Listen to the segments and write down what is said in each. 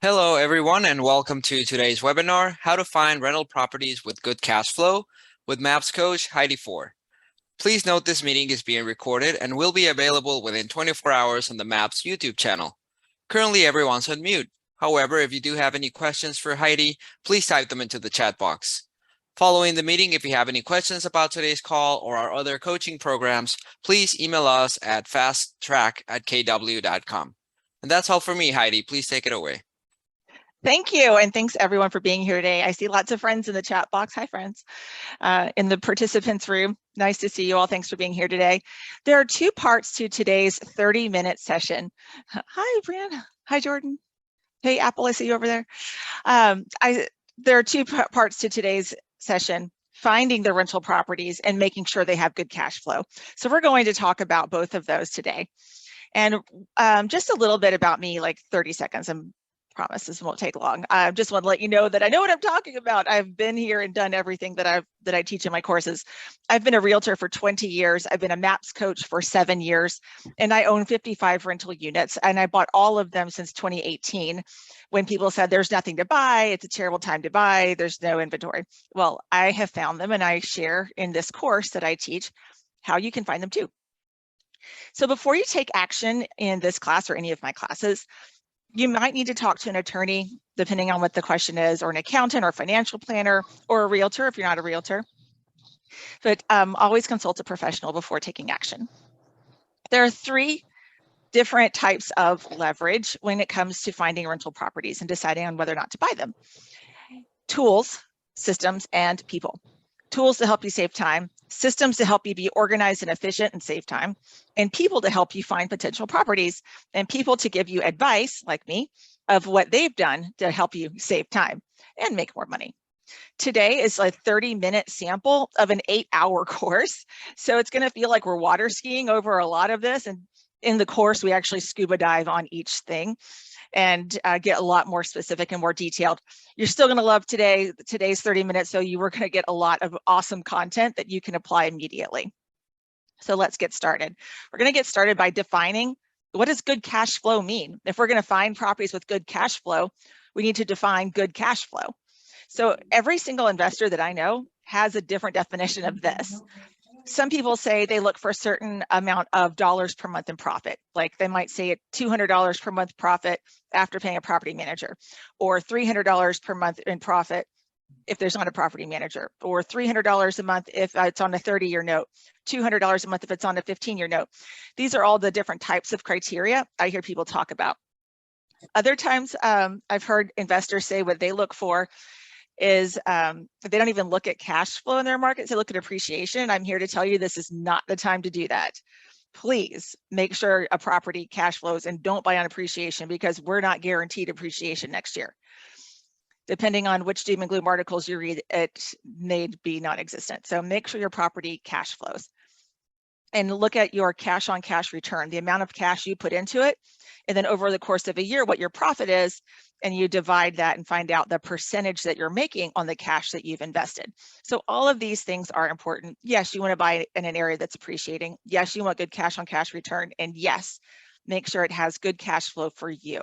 Hello, everyone, and welcome to today's webinar, How to Find Rental Properties with Good Cash Flow with Maps Coach Heidi Fore. Please note this meeting is being recorded and will be available within 24 hours on the Maps YouTube channel. Currently, everyone's on mute. However, if you do have any questions for Heidi, please type them into the chat box. Following the meeting, if you have any questions about today's call or our other coaching programs, please email us at fasttrack@kw.com. And that's all for me, Heidi. Please take it away. Thank you, and thanks everyone for being here today. I see lots of friends in the chat box. Hi, friends. In the participants room. Nice to see you all. Thanks for being here today. There are two parts to today's 30-minute session. Hi, Brian. Hi, Jordan. Hey, Apple, I see you over there. There are two parts to today's session: finding the rental properties and making sure they have good cash flow. So we're going to talk about both of those today. And just a little bit about me, like 30 seconds. Promise this won't take long. I just want to let you know that I know what I'm talking about. I've been here and done everything that I teach in my courses. I've been a realtor for 20 years. I've been a MAPS coach for 7 years, and I own 55 rental units, and I bought all of them since 2018 when people said there's nothing to buy, it's a terrible time to buy, there's no inventory. Well, I have found them, and I share in this course that I teach how you can find them too. So before you take action in this class or any of my classes, you might need to talk to an attorney, depending on what the question is, or an accountant or financial planner, or a realtor if you're not a realtor. But always consult a professional before taking action. There are 3 different types of leverage when it comes to finding rental properties and deciding on whether or not to buy them: tools, systems, and people. Tools to help you save time, systems to help you be organized and efficient and save time, and people to help you find potential properties, and people to give you advice, like me, of what they've done to help you save time and make more money. Today is a 30-minute sample of an 8-hour course. So it's going to feel like we're water skiing over a lot of this. And in the course, we actually scuba dive on each thing and get a lot more specific and more detailed. You're still going to love today's 30 minutes, so you were going to get a lot of awesome content that you can apply immediately. So let's get started. We're going to get started by defining, what does good cash flow mean? If we're going to find properties with good cash flow, we need to define good cash flow. So every single investor that I know has a different definition of this. Some people say they look for a certain amount of dollars per month in profit. Like they might say $200 per month profit after paying a property manager, or $300 per month in profit if there's not a property manager, or $300 a month if it's on a 30-year note, $200 a month if it's on a 15-year note. These are all the different types of criteria I hear people talk about. Other times I've heard investors say what they look for is they don't even look at cash flow in their markets, they look at appreciation. I'm here to tell you this is not the time to do that. Please make sure a property cash flows and don't buy on appreciation, because we're not guaranteed appreciation next year. Depending on which doom and gloom articles you read, it may be non-existent. So make sure your property cash flows. And look at your cash on cash return, the amount of cash you put into it, and then over the course of a year, what your profit is, and you divide that and find out the percentage that you're making on the cash that you've invested. So all of these things are important. Yes, you want to buy in an area that's appreciating. Yes, you want good cash on cash return. And yes, make sure it has good cash flow for you.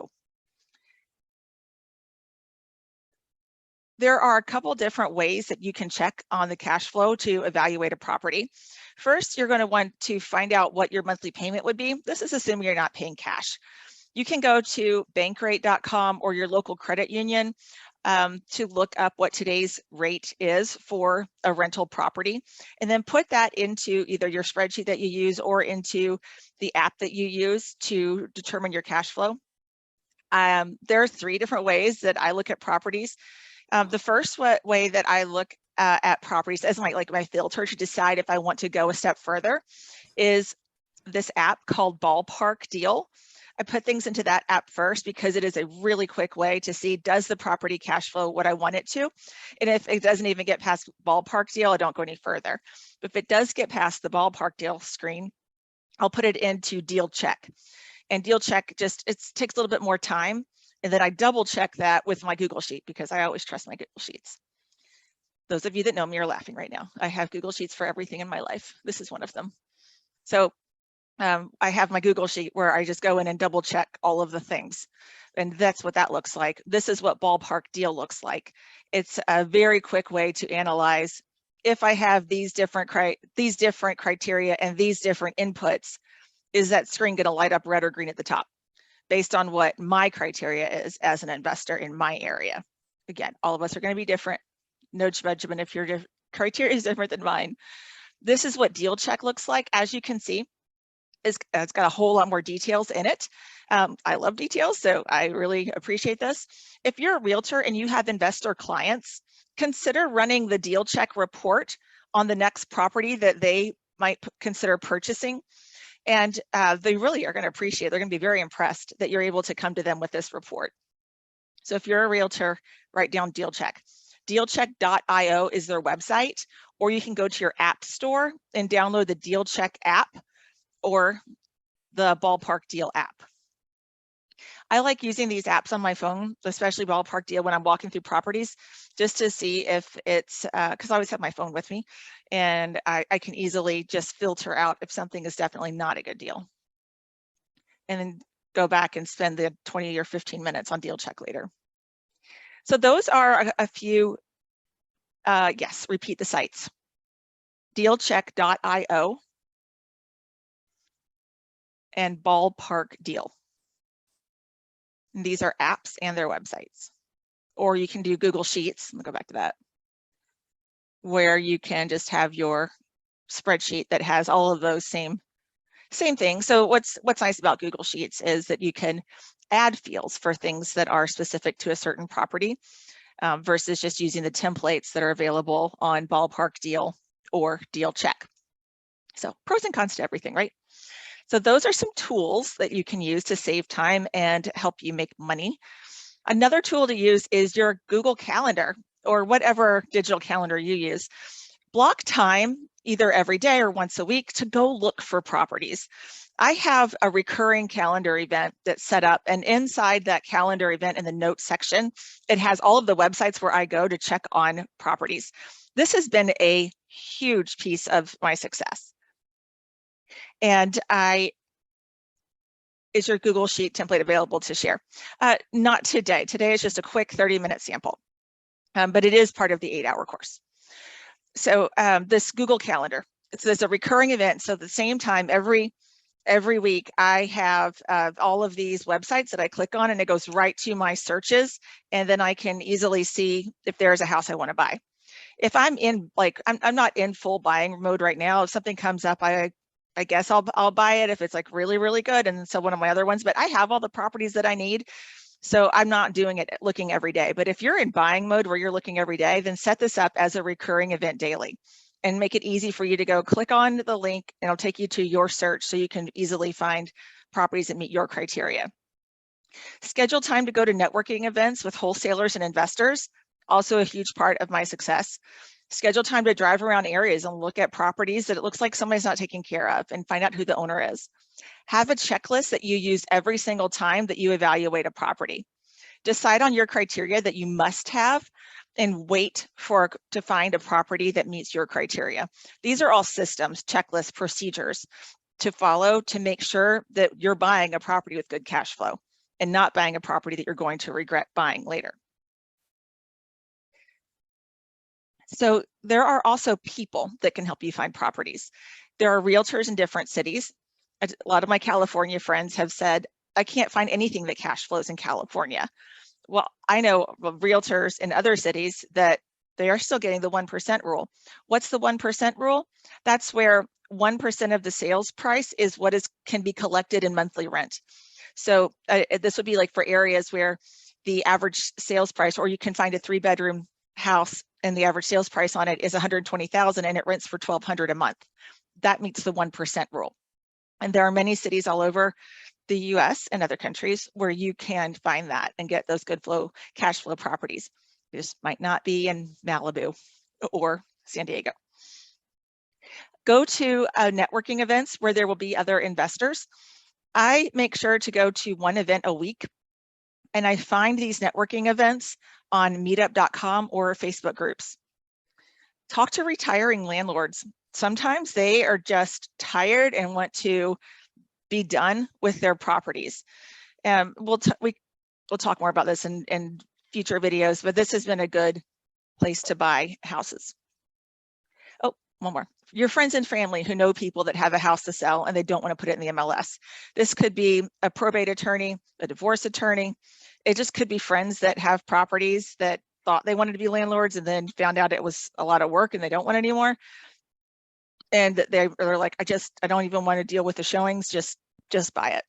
There are a couple different ways that you can check on the cash flow to evaluate a property. First, you're going to want to find out what your monthly payment would be. This is assuming you're not paying cash. You can go to bankrate.com or your local credit union to look up what today's rate is for a rental property, and then put that into either your spreadsheet that you use or into the app that you use to determine your cash flow. There are 3 different ways that I look at properties. The first way that I look at properties as my filter to decide if I want to go a step further is this app called Ballpark Deal. I put things into that app first because it is a really quick way to see, does the property cash flow what I want it to? And if it doesn't even get past Ballpark Deal, I don't go any further. But if it does get past the Ballpark Deal screen, I'll put it into Deal Check. And Deal Check it takes a little bit more time. And then I double check that with my Google Sheet, because I always trust my Google Sheets. Those of you that know me are laughing right now. I have Google Sheets for everything in my life. This is one of them. So I have my Google sheet where I just go in and double check all of the things. And that's what that looks like. This is what ballpark deal looks like. It's a very quick way to analyze if I have these different criteria and these different inputs, is that screen going to light up red or green at the top based on what my criteria is as an investor in my area. Again, all of us are going to be different. No judgment if your criteria is different than mine. This is what deal check looks like. As you can see, it's got a whole lot more details in it. I love details, so I really appreciate this. If you're a realtor and you have investor clients, consider running the deal check report on the next property that they might consider purchasing. And they really are going to appreciate, they're going to be very impressed that you're able to come to them with this report. So if you're a realtor, write down deal check. Dealcheck.io is their website, or you can go to your app store and download the Deal Check app or the Ballpark Deal app. I like using these apps on my phone, especially Ballpark Deal, when I'm walking through properties, just to see if it's, because I always have my phone with me, and I can easily just filter out if something is definitely not a good deal. And then go back and spend the 20 or 15 minutes on Deal Check later. So those are a few, yes, repeat the sites. Dealcheck.io and Ballpark Deal. And these are apps and their websites. Or you can do Google Sheets, let me go back to that, where you can just have your spreadsheet that has all of those same things. So what's nice about Google Sheets is that you can add fields for things that are specific to a certain property versus just using the templates that are available on Ballpark Deal or Deal Check. So pros and cons to everything, right? So those are some tools that you can use to save time and help you make money. Another tool to use is your Google Calendar or whatever digital calendar you use. Block time either every day or once a week to go look for properties. I have a recurring calendar event that's set up, and inside that calendar event in the notes section, it has all of the websites where I go to check on properties. This has been a huge piece of my success. And is your Google Sheet template available to share? Not today. Today is just a quick 30-minute sample, but it is part of the 8-hour course. So this Google Calendar, there's a recurring event. So at the same time, every week, I have all of these websites that I click on, and it goes right to my searches, and then I can easily see if there's a house I want to buy. If I'm in, like, I'm not in full buying mode right now. If something comes up, I guess I'll buy it if it's like really, really good. And so one of my other ones, but I have all the properties that I need. So I'm not doing it looking every day. But if you're in buying mode where you're looking every day, then set this up as a recurring event daily and make it easy for you to go click on the link, and it'll take you to your search so you can easily find properties that meet your criteria. Schedule time to go to networking events with wholesalers and investors, also a huge part of my success. Schedule time to drive around areas and look at properties that it looks like somebody's not taking care of and find out who the owner is. Have a checklist that you use every single time that you evaluate a property. Decide on your criteria that you must have and wait to find a property that meets your criteria. These are all systems, checklists, procedures to follow to make sure that you're buying a property with good cash flow and not buying a property that you're going to regret buying later. So there are also people that can help you find properties. There are realtors in different cities. A lot of my California friends have said, I can't find anything that cash flows in California. Well, I know realtors in other cities that they are still getting the 1% rule. What's the 1% rule? That's where 1% of the sales price is what can be collected in monthly rent. So this would be like for areas where the average sales price, or you can find a 3-bedroom house and the average sales price on it is $120,000 and it rents for $1,200 a month. That meets the 1% rule. And there are many cities all over the US and other countries where you can find that and get those good cash flow properties. It just might not be in Malibu or San Diego. Go to networking events where there will be other investors. I make sure to go to one event a week, and I find these networking events on meetup.com or Facebook groups. Talk to retiring landlords. Sometimes they are just tired and want to be done with their properties. We'll talk more about this in future videos, but this has been a good place to buy houses. Oh, one more. Your friends and family who know people that have a house to sell and they don't want to put it in the MLS. This could be a probate attorney, a divorce attorney. It just could be friends that have properties that thought they wanted to be landlords and then found out it was a lot of work and they don't want it anymore. And they're like, I don't even want to deal with the showings, just buy it.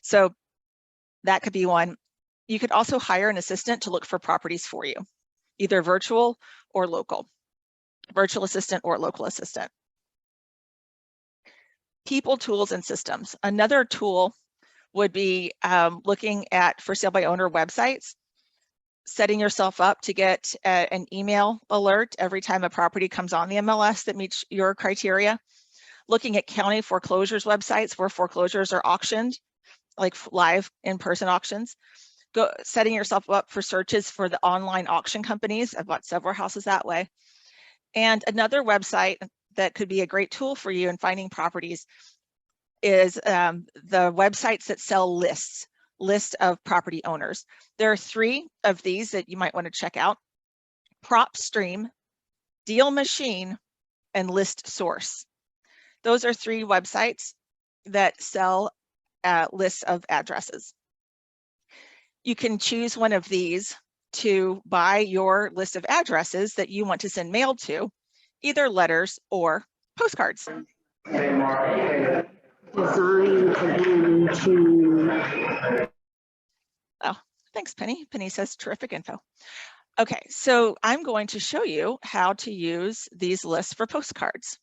So that could be one. You could also hire an assistant to look for properties for you, either virtual or local. Virtual assistant or local assistant. People, tools, and systems. Another tool would be looking at for sale by owner websites, setting yourself up to get an email alert every time a property comes on the MLS that meets your criteria. Looking at county foreclosures websites where foreclosures are auctioned, like live in-person auctions. Setting yourself up for searches for the online auction companies. I've bought several houses that way. And another website that could be a great tool for you in finding properties is the websites that sell list of property owners. There are 3 of these that you might want to check out: PropStream, Deal Machine, and List Source. Those are 3 websites that sell lists of addresses. You can choose one of these to buy your list of addresses that you want to send mail to, either letters or postcards. Design again to. Oh, thanks, Penny. Penny says terrific info. Okay, so I'm going to show you how to use these lists for postcards.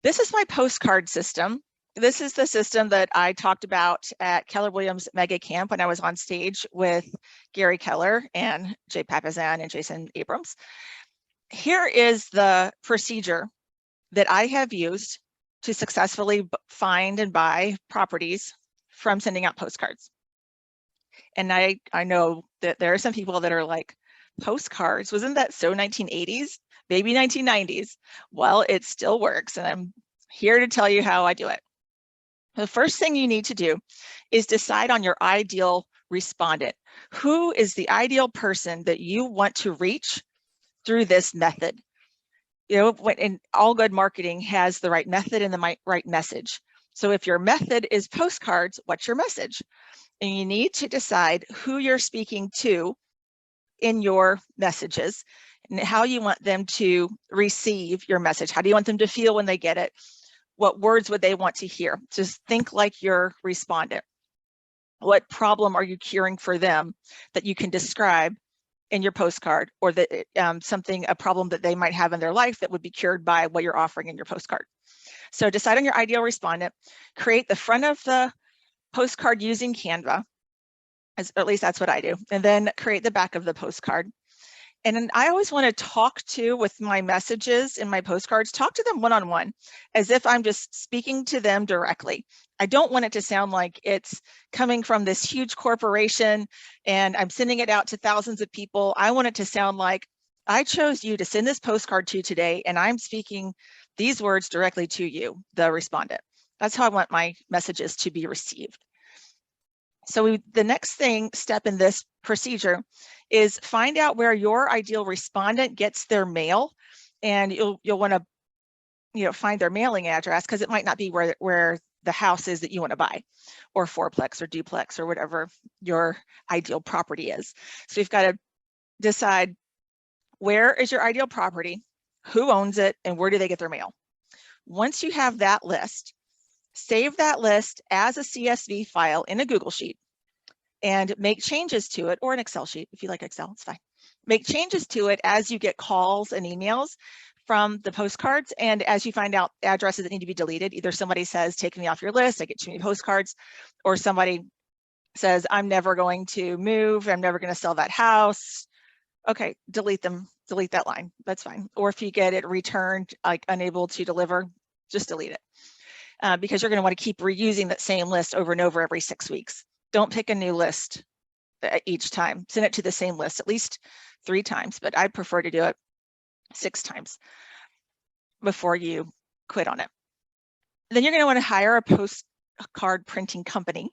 This is my postcard system. This is the system that I talked about at Keller Williams Mega Camp when I was on stage with Gary Keller and Jay Papazan and Jason Abrams. Here is the procedure that I have used to successfully find and buy properties from sending out postcards. And I know that there are some people that are like, postcards, wasn't that so 1980s, maybe 1990s? Well, it still works, and I'm here to tell you how I do it. The first thing you need to do is decide on your ideal respondent. Who is the ideal person that you want to reach through this method? You know, and all good marketing has the right method and the right message. So if your method is postcards, what's your message? And you need to decide who you're speaking to in your messages and how you want them to receive your message. How do you want them to feel when they get it? What words would they want to hear? Just think like your respondent. What problem are you curing for them that you can describe in your postcard, or that a problem that they might have in their life that would be cured by what you're offering in your postcard? So decide on your ideal respondent, create the front of the postcard using Canva, or at least that's what I do, and then create the back of the postcard. And then I always want to talk to, with my messages in my postcards, talk to them one-on-one, as if I'm just speaking to them directly. I don't want it to sound like it's coming from this huge corporation and I'm sending it out to thousands of people. I want it to sound like I chose you to send this postcard to today, and I'm speaking these words directly to you, the respondent. That's how I want my messages to be received. So the next step in this procedure is find out where your ideal respondent gets their mail, and you'll want to find their mailing address, because it might not be where the house is that you want to buy, or fourplex or duplex or whatever your ideal property is. So you've got to decide, where is your ideal property, who owns it, and where do they get their mail? Once you have that list, save that list as a CSV file in a Google Sheet and make changes to it, or an Excel sheet. If you like Excel, it's fine. Make changes to it as you get calls and emails from the postcards, and as you find out addresses that need to be deleted. Either somebody says, take me off your list, I get too many postcards, or somebody says, I'm never going to move, I'm never going to sell that house. Okay, delete them, delete that line, that's fine. Or if you get it returned, like unable to deliver, just delete it. Because you're going to want to keep reusing that same list over and over every 6 weeks. Don't pick a new list each time. Send it to the same list at least 3 times, but I prefer to do it 6 times before you quit on it. Then you're going to want to hire a postcard printing company.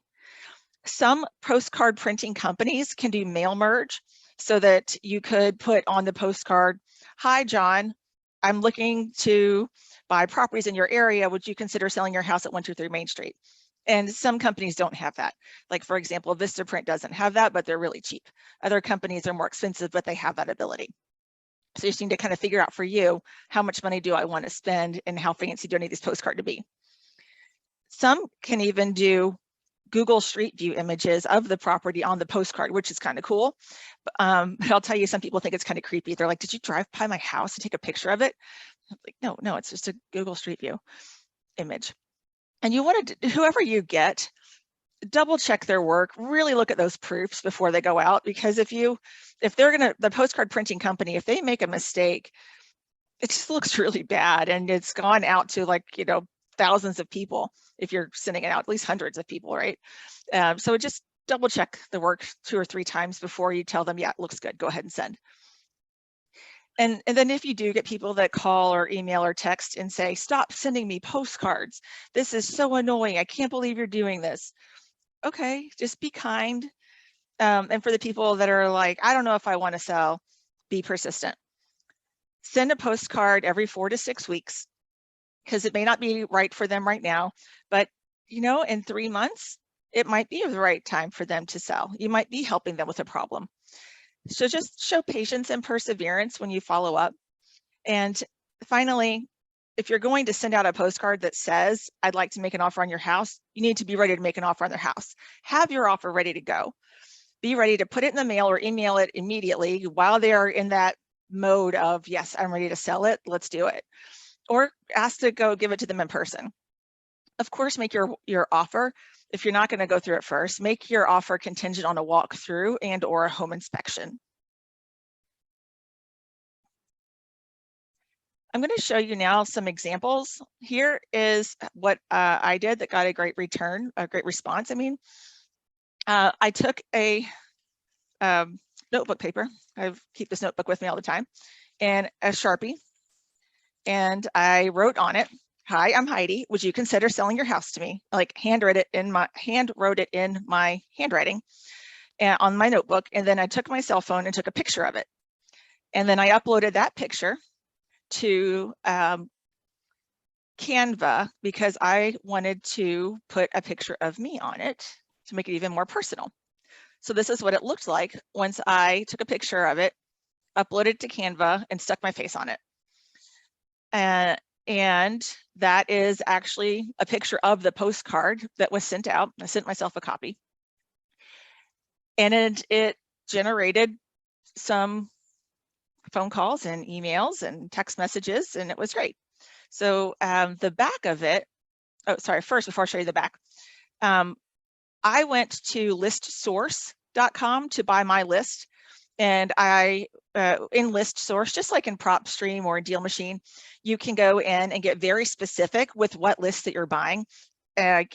Some postcard printing companies can do mail merge so that you could put on the postcard, "Hi, John, I'm looking to buy properties in your area. Would you consider selling your house at 123 Main Street?" And some companies don't have that. Like, for example, Vistaprint doesn't have that, but they're really cheap. Other companies are more expensive, but they have that ability. So you just need to kind of figure out for you, how much money do I want to spend and how fancy do I need this postcard to be? Some can even do Google Street View images of the property on the postcard, which is kind of cool. But I'll tell you, some people think it's kind of creepy. They're like, "Did you drive by my house and take a picture of it?" I'm like, no, it's just a Google Street View image. And you want to, whoever you get, double check their work, really look at those proofs before they go out, because if they're going to, the postcard printing company, if they make a mistake, it just looks really bad, and it's gone out to, like, thousands of people. If you're sending it out, at least hundreds of people, right? So just double check the work 2 or 3 times before you tell them, "Yeah, it looks good, go ahead and send." And then if you do get people that call or email or text and say, "Stop sending me postcards. This is so annoying. I can't believe you're doing this." Okay, just be kind. And for the people that are like, "I don't know if I want to sell," be persistent. Send a postcard every 4 to 6 weeks, because it may not be right for them right now, but in 3 months, it might be the right time for them to sell. You might be helping them with a problem. So just show patience and perseverance when you follow up. And finally, if you're going to send out a postcard that says, "I'd like to make an offer on your house," you need to be ready to make an offer on their house. Have your offer ready to go. Be ready to put it in the mail or email it immediately while they're in that mode of, "Yes, I'm ready to sell it. Let's do it." Or ask to go give it to them in person. Of course, make your offer, if you're not going to go through it first, make your offer contingent on a walkthrough and or a home inspection. I'm going to show you now some examples. Here is what I did that got a great return, a great response. I took a notebook paper. I keep this notebook with me all the time, and a Sharpie, and I wrote on it, "Hi, I'm Heidi. Would you consider selling your house to me?" Like, hand wrote it in my handwriting and on my notebook. And then I took my cell phone and took a picture of it. And then I uploaded that picture to Canva, because I wanted to put a picture of me on it to make it even more personal. So this is what it looked like once I took a picture of it, uploaded it to Canva, and stuck my face on it. And that is actually a picture of the postcard that was sent out. I sent myself a copy. And it generated some phone calls and emails and text messages, and it was great. So the back of it, first, before I show you the back, I went to listsource.com to buy my list. And in List Source, just like in PropStream or in Deal Machine, you can go in and get very specific with what list that you're buying,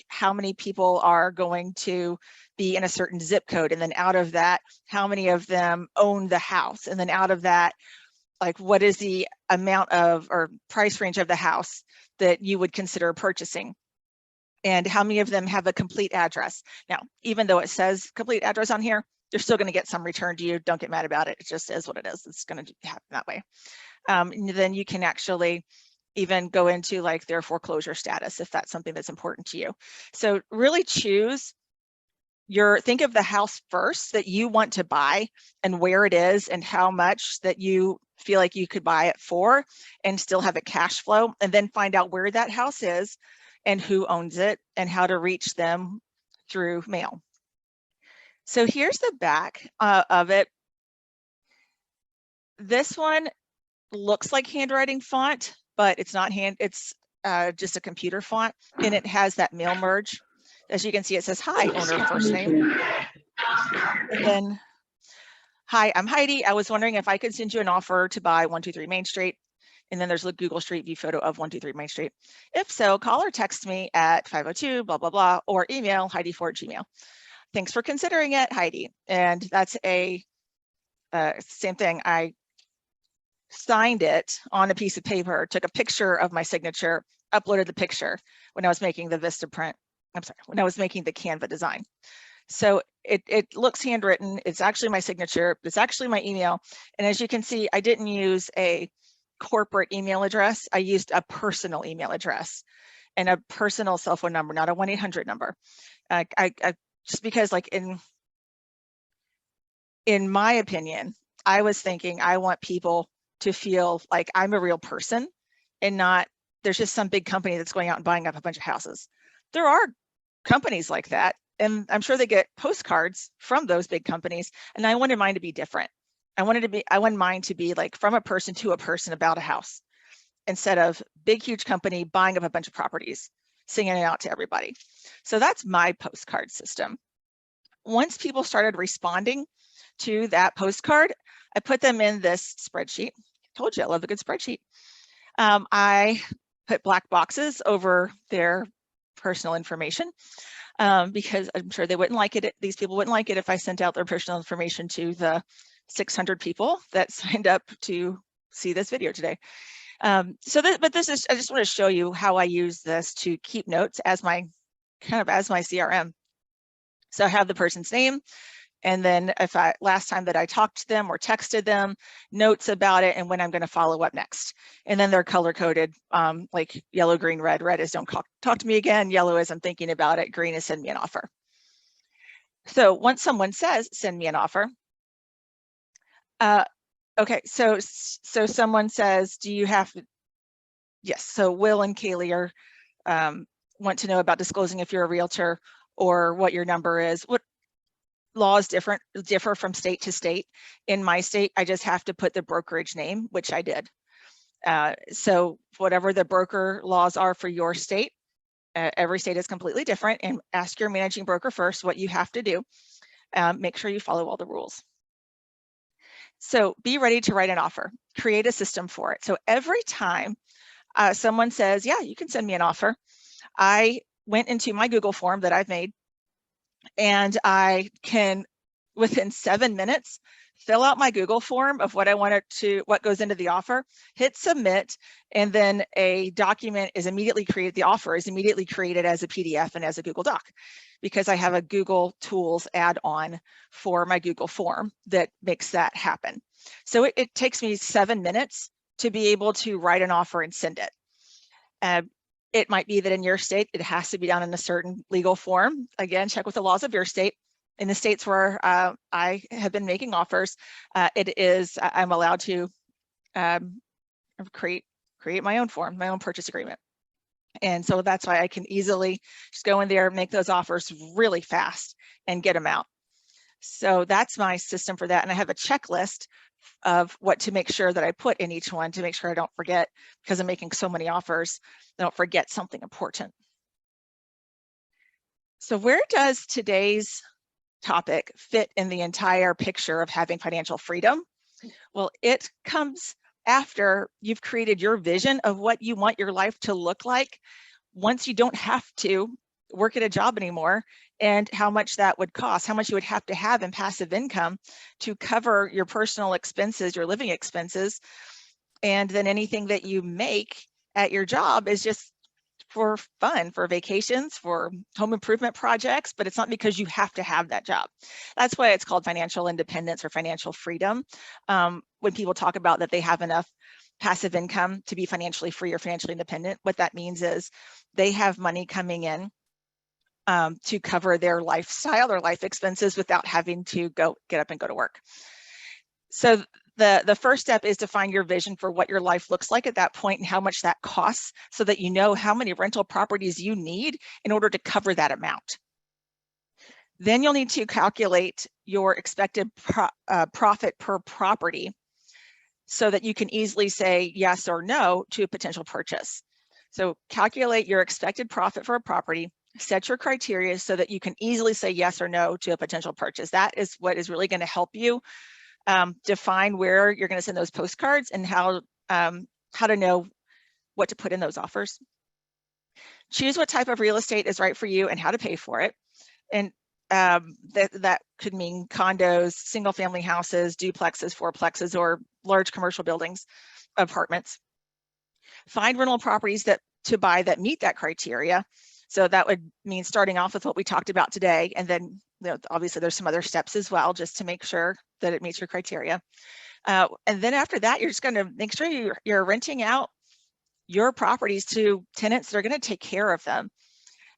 how many people are going to be in a certain zip code, and then out of that, how many of them own the house, and then out of that, like, what is the amount of or price range of the house that you would consider purchasing, and how many of them have a complete address. Now, even though it says complete address on here, you're still going to get some returned to you. Don't get mad about it. It just is what it is. It's going to happen that way. And then you can actually even go into, like, their foreclosure status if that's something that's important to you. So really choose think of the house first that you want to buy, and where it is, and how much that you feel like you could buy it for and still have a cash flow, and then find out where that house is and who owns it and how to reach them through mail. So here's the back of it. This one looks like handwriting font, but it's not it's just a computer font, and it has that mail merge. As you can see, it says, "Hi, owner first name." And then, "Hi, I'm Heidi. I was wondering if I could send you an offer to buy 123 Main Street." And then there's a Google Street View photo of 123 Main Street. "If so, call or text me at 502 blah, blah, blah, or email heidi4@gmail. Thanks for considering it, Heidi." And that's a same thing. I signed it on a piece of paper, took a picture of my signature, uploaded the picture when I was making the Vista print. I'm sorry, when I was making the Canva design. So it looks handwritten. It's actually my signature. It's actually my email. And as you can see, I didn't use a corporate email address. I used a personal email address and a personal cell phone number, not a 1-800 number. I just because, like, in my opinion, I was thinking I want people to feel like I'm a real person and not there's just some big company that's going out and buying up a bunch of houses. There are companies like that, and I'm sure they get postcards from those big companies, and I wanted mine to be different. I wanted mine to be like from a person to a person about a house, instead of big, huge company buying up a bunch of properties, singing it out to everybody. So that's my postcard system. Once people started responding to that postcard, I put them in this spreadsheet. I told you I love a good spreadsheet. I put black boxes over their personal information because I'm sure they wouldn't like it. These people wouldn't like it if I sent out their personal information to the 600 people that signed up to see this video today. But this is, I just want to show you how I use this to keep notes as my CRM. So I have the person's name, and then if last time that I talked to them or texted them, notes about it and when I'm going to follow up next. And then they're color coded, like yellow, green, red. Red is don't talk to me again. Yellow is I'm thinking about it. Green is send me an offer. So once someone says send me an offer, okay, so someone says, do you have, yes, so Will and Kaylee are want to know about disclosing if you're a realtor or what your number is. What laws differ from state to state. In my state, I just have to put the brokerage name, which I did. So whatever the broker laws are for your state, every state is completely different, and ask your managing broker first what you have to do. Make sure you follow all the rules. So be ready to write an offer, create a system for it. So every time someone says, yeah, you can send me an offer, I went into my Google form that I've made, and I can, within 7 minutes, fill out my Google form of what I want what goes into the offer, hit submit, and then a document is immediately created. The offer is immediately created as a PDF and as a Google Doc, because I have a Google Tools add-on for my Google form that makes that happen. So it takes me 7 minutes to be able to write an offer and send it. It might be that in your state, it has to be done in a certain legal form. Again, check with the laws of your state. In the states where I have been making offers, I'm allowed to create my own form, my own purchase agreement. And so that's why I can easily just go in there, make those offers really fast and get them out. So that's my system for that. And I have a checklist of what to make sure that I put in each one to make sure I don't forget, because I'm making so many offers, I don't forget something important. So where does today's topic fit in the entire picture of having financial freedom? Well, it comes after you've created your vision of what you want your life to look like once you don't have to work at a job anymore, and how much that would cost, how much you would have to have in passive income to cover your personal expenses, your living expenses. And then anything that you make at your job is just for fun, for vacations, for home improvement projects, but it's not because you have to have that job. That's why it's called financial independence or financial freedom. When people talk about that they have enough passive income to be financially free or financially independent, what that means is they have money coming in to cover their lifestyle, their life expenses, without having to get up and go to work. So the first step is to find your vision for what your life looks like at that point and how much that costs, so that you know how many rental properties you need in order to cover that amount. Then you'll need to calculate your expected profit per property so that you can easily say yes or no to a potential purchase. So calculate your expected profit for a property, set your criteria so that you can easily say yes or no to a potential purchase. That is what is really going to help you define where you're going to send those postcards and how to know what to put in those offers. Choose what type of real estate is right for you and how to pay for it. And that could mean condos, single family houses, duplexes, fourplexes, or large commercial buildings, apartments. Find rental properties that to buy that meet that criteria. So that would mean starting off with what we talked about today. And then obviously there's some other steps as well, just to make sure that it meets your criteria. And then after that, you're just going to make sure you're renting out your properties to tenants that are going to take care of them.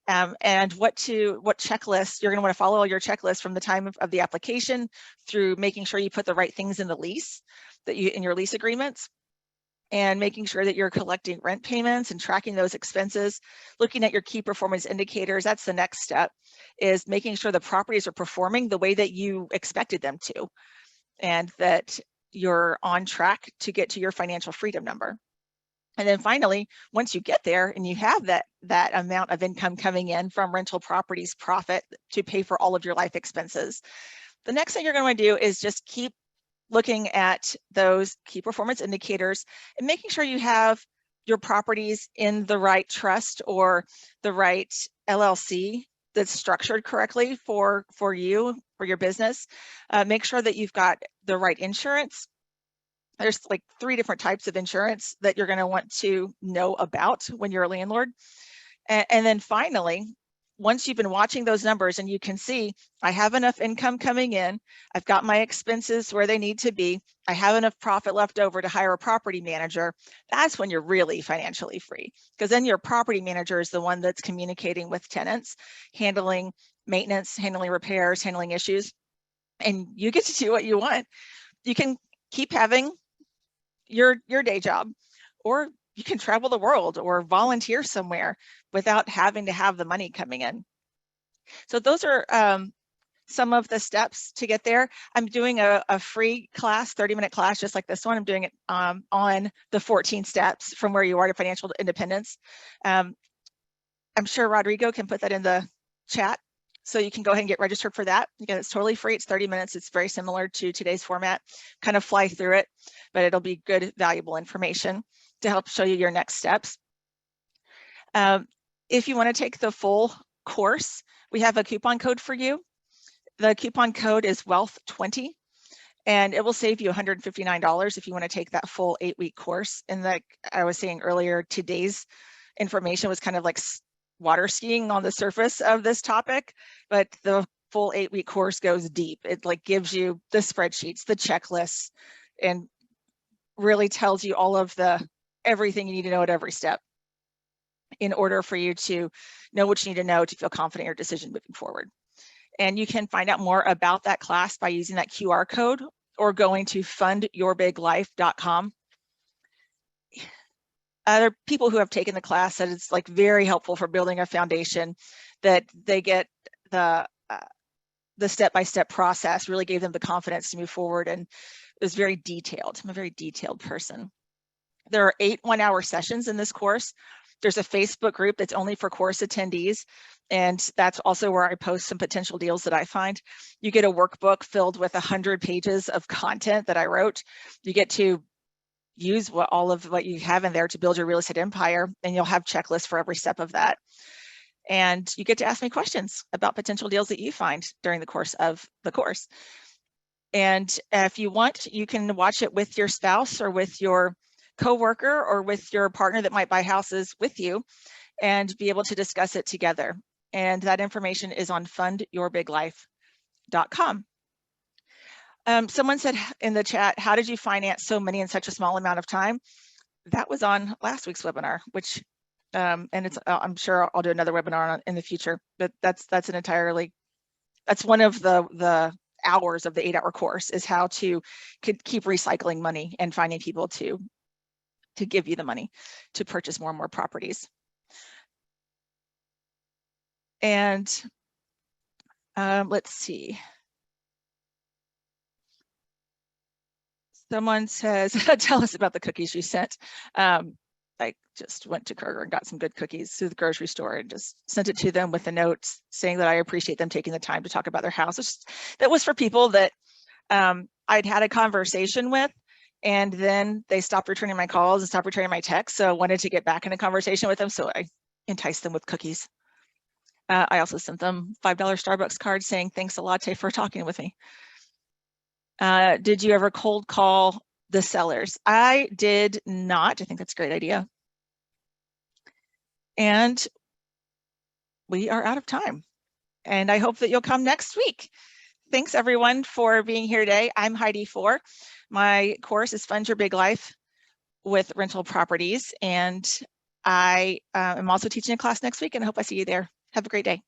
And what checklist, you're going to want to follow all your checklists from the time of the application through making sure you put the right things in the lease, in your lease agreements, and making sure that you're collecting rent payments and tracking those expenses, looking at your key performance indicators. That's the next step, is making sure the properties are performing the way that you expected them to, and that you're on track to get to your financial freedom number. And then finally, once you get there and you have that amount of income coming in from rental properties profit to pay for all of your life expenses, the next thing you're going to do is just keep looking at those key performance indicators and making sure you have your properties in the right trust or the right LLC that's structured correctly for you, for your business. Make sure that you've got the right insurance. There's like 3 different types of insurance that you're going to want to know about when you're a landlord. And then finally, once you've been watching those numbers and you can see, I have enough income coming in, I've got my expenses where they need to be, I have enough profit left over to hire a property manager, that's when you're really financially free. Because then your property manager is the one that's communicating with tenants, handling maintenance, handling repairs, handling issues, and you get to do what you want. You can keep having your day job, or you can travel the world or volunteer somewhere without having to have the money coming in. So those are some of the steps to get there. I'm doing a free class, 30-minute class, just like this one. I'm doing it on the 14 steps from where you are to financial independence. I'm sure Rodrigo can put that in the chat, so you can go ahead and get registered for that. Again, it's totally free. It's 30 minutes. It's very similar to today's format. Kind of fly through it, but it'll be good, valuable information to help show you your next steps. If you want to take the full course, we have a coupon code for you. The coupon code is WEALTH20, and it will save you $159 if you want to take that full 8-week course. And like I was saying earlier, today's information was kind of like water skiing on the surface of this topic, but the full 8-week course goes deep. It like gives you the spreadsheets, the checklists, and really tells you all of everything you need to know at every step in order for you to know what you need to know to feel confident in your decision moving forward. And you can find out more about that class by using that QR code or going to fundyourbiglife.com. Other people who have taken the class said it's like very helpful for building a foundation, that they get the step-by-step process really gave them the confidence to move forward, and it was very detailed. I'm a very detailed person. There are 8 one-hour sessions in this course. There's a Facebook group that's only for course attendees, and that's also where I post some potential deals that I find. You get a workbook filled with 100 pages of content that I wrote. You get to use all of what you have in there to build your real estate empire, and you'll have checklists for every step of that. And you get to ask me questions about potential deals that you find during the course of the course. And if you want, you can watch it with your spouse or with your coworker or with your partner that might buy houses with you, and be able to discuss it together. And that information is on fundyourbiglife.com. Someone said in the chat, how did you finance so many in such a small amount of time? That was on last week's webinar, which, and it's, I'm sure I'll do another webinar in the future, but that's one of the hours of the 8-hour course, is how to keep recycling money and finding people to give you the money to purchase more and more properties. And let's see. Someone says, tell us about the cookies you sent. I just went to Kroger and got some good cookies through the grocery store and just sent it to them with a note saying that I appreciate them taking the time to talk about their house. That was for people that I'd had a conversation with, and then they stopped returning my calls and stopped returning my texts. So I wanted to get back in a conversation with them, so I enticed them with cookies. I also sent them $5 Starbucks cards saying, thanks a latte for talking with me. Did you ever cold call the sellers? I did not. I think that's a great idea. And we are out of time. And I hope that you'll come next week. Thanks everyone for being here today. I'm Heidi Fore. My course is Fund Your Big Life with Rental Properties. And I am also teaching a class next week, and I hope I see you there. Have a great day.